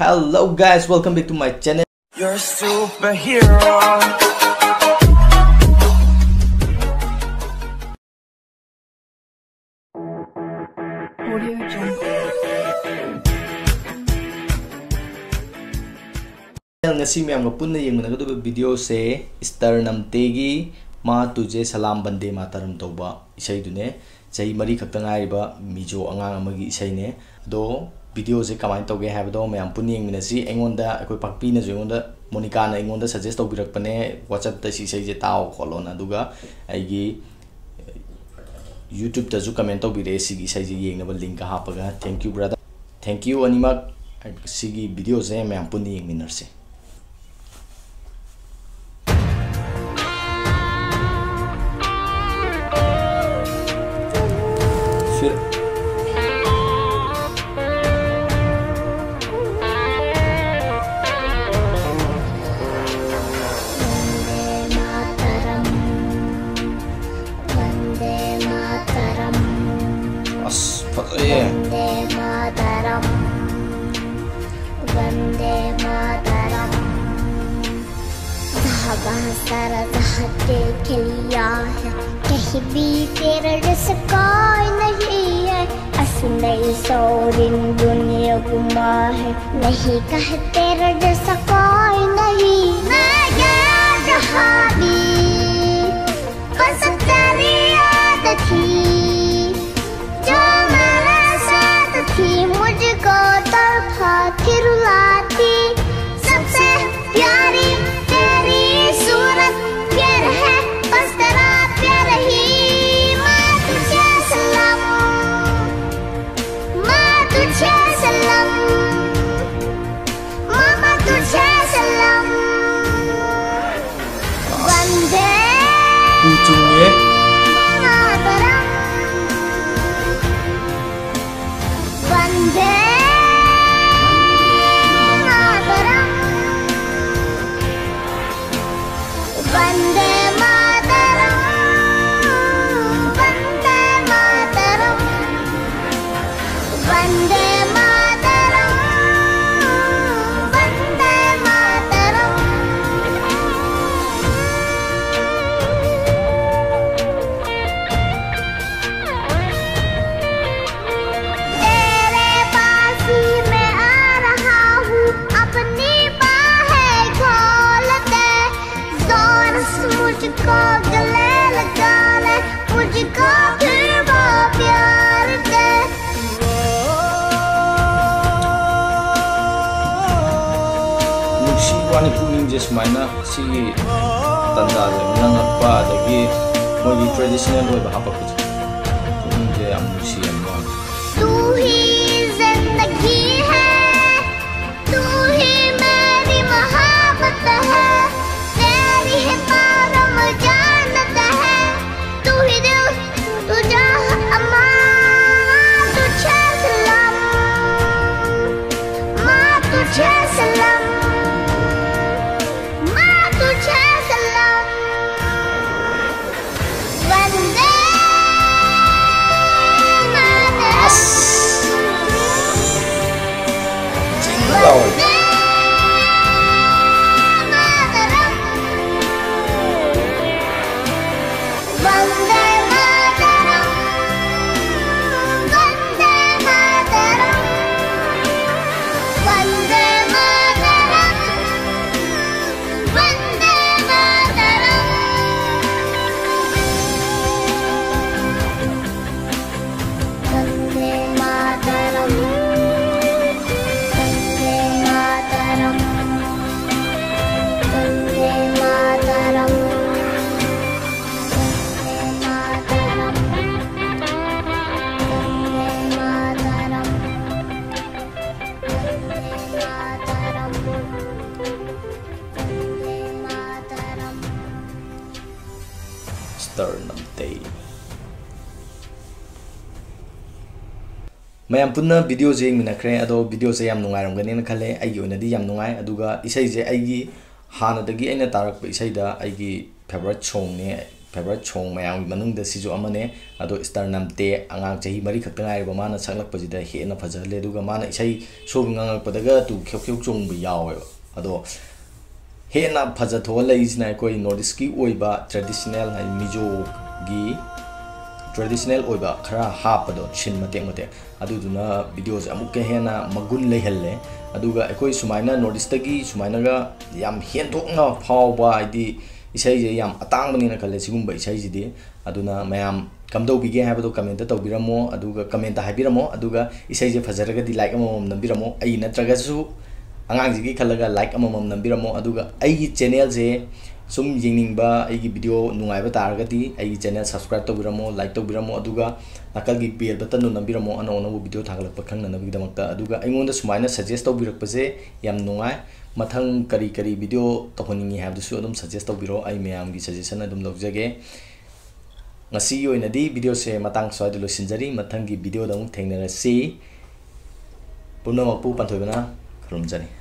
Hello guys, welcome back to my channel. You're a superhero. ngasi mayamga punna yengmanagadaba video se Esther Hnamte gi ma tuje salam Vande Mataram toba isai dune chai mari khakta ngaiba Mizo angang amagi isai ne do video se kamai toge habdo mayam punni yengminasi engonda akoi pakpi na jongonda Monica na engonda suggest tobirakpane WhatsApp ta si isai je taw kholona duga aigi YouTube ta ju comment tobire sigi isai je yengnaba link ka hapaga. Thank you brother, thank you animak sigi video se mayam punni yengminarse. Vande Mataram, Vande Mataram. धागा सारा जहाते के लिया है, कहीं भी तेरा जैसा कोई नहीं है। असली सोरिन दुनिया गुमा है, नहीं कहे तेरा जैसा कोई नहीं। मैं गया जहाँ भी बस तेरी याद थी, मुझको तड़पा के रुलाती। सबसे प्यारी तेरी सूरत प्यार है, बस तेरा प्यार ही। माँ तुझे सलाम, माँ तुझे सलाम, मामा तुझे सलाम। वंदे मातरम, वंदे मातरम, वंदे मातरम, वंदे मातरम, वंदे मातरम, वंदे मातरम। मुझको गले लगा ले, मुझको फिर वो प्यार दे। नुक्सी वानी पुनिंग जे सुमाइना सी तंदा ले नंगप्पा दगी मोगी ट्रेडिशनल ओइबा हापखुज पुनिंग जे याम नुक्सी याम तू ही जिंदगी है, तू ही मेरी मोहब्बत है, तेरी है जानत है, तू ही दिल तुझा अम्मा। तुझे सलाम, माँ तुझे सलाम, माँ तुझे सलाम। वंदे मातरम, वंदे Vande Mataram, Vande Mataram, Vande Mataram, Vande Mataram. Vande Mataram, Vande Mataram, Vande Mataram. Esther Hnamte. Mayam punna video je minakre ado video se yam nungai ramgani na khale ai oinadi yam nungai aduga isai je ai gi hana dagi aina tarak pa isai da ai gi favorite song ne favorite song mayam manung da sijo amane ado Esther Hnamte angang chahi mari khakta ngai ba mana saklak pajida he na phajale duga mana isai show ngang padaga tu khyok khyok chong ba yaw ado he na phaja tho lai isna koi nordisk ki oiba traditional hai Mizo gi traditional oiba khara hapado chin mate mate aduduna videos amuk ke hena magun lehalle aduga ekoi sumaina nordisk gi sumaina ga yam hendokna phawba idi isai je yam atang bani na kale sigumba isai jidi aduna mayam kamdo bige habado comment ta tawbiramo aduga comment ta habiramo aduga isai je fajaraga di like amom nambiramo ai natraga su angang jigi khalaga like amom nambiramo aduga ai channel je sum yingingba ai video nungaiba targa di ai channel subscribe tawbiramo like tawbiramo aduga nakal gi bell button nambiramo ano no video thagalak pakhang na nabigi damakta aduga aingonda sumaina suggest tawbirak pase yam nungai mathang kari video tokoningi habdusu adum suggest tawbiro ai mayam gi suggestion adum logjage ngasi oinadi video se matang swai lo sinjari mathang gi video dam thengnara si purnamakpu panthoibana khrumjani